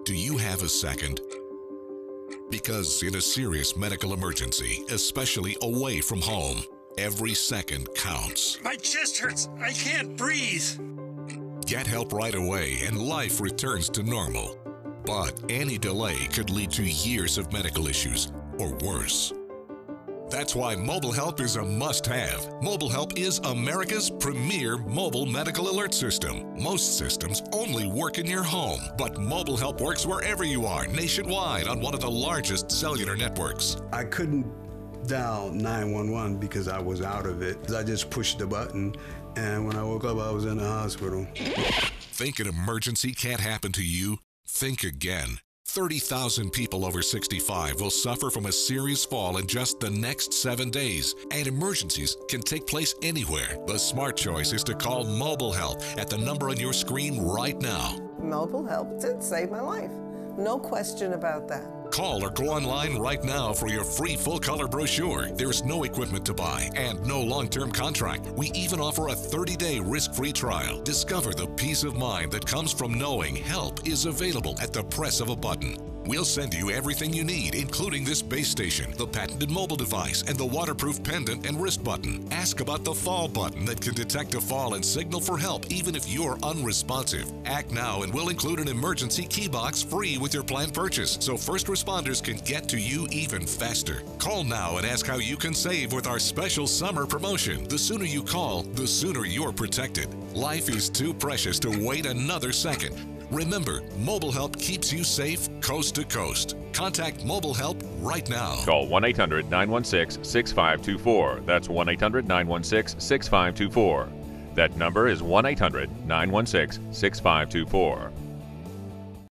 Do you have a second? Because in a serious medical emergency, especially away from home, every second counts. My chest hurts. I can't breathe. Get help right away and life returns to normal. But any delay could lead to years of medical issues, or worse. That's why Mobile Help is a must-have. Mobile Help is America's premier mobile medical alert system. Most systems only work in your home, but Mobile Help works wherever you are, nationwide, on one of the largest cellular networks. I couldn't dial 911 because I was out of it. I just pushed the button, and when I woke up, I was in the hospital. Think an emergency can't happen to you? Think again. 30,000 people over 65 will suffer from a serious fall in just the next 7 days, and emergencies can take place anywhere. The smart choice is to call Mobile Help at the number on your screen right now. Mobile Help did save my life. No question about that. Call or go online right now for your free full-color brochure. There's no equipment to buy and no long-term contract. We even offer a 30-day risk-free trial. Discover the peace of mind that comes from knowing help is available at the press of a button. We'll send you everything you need, including this base station, the patented mobile device, and the waterproof pendant and wrist button. Ask about the fall button that can detect a fall and signal for help even if you're unresponsive. Act now and we'll include an emergency key box free with your planned purchase, so first responders can get to you even faster. Call now and ask how you can save with our special summer promotion. The sooner you call, the sooner you're protected. Life is too precious to wait another second. Remember, Mobile Help keeps you safe coast to coast. Contact Mobile Help right now. Call 1-800-916-6524. That's 1-800-916-6524. That number is 1-800-916-6524.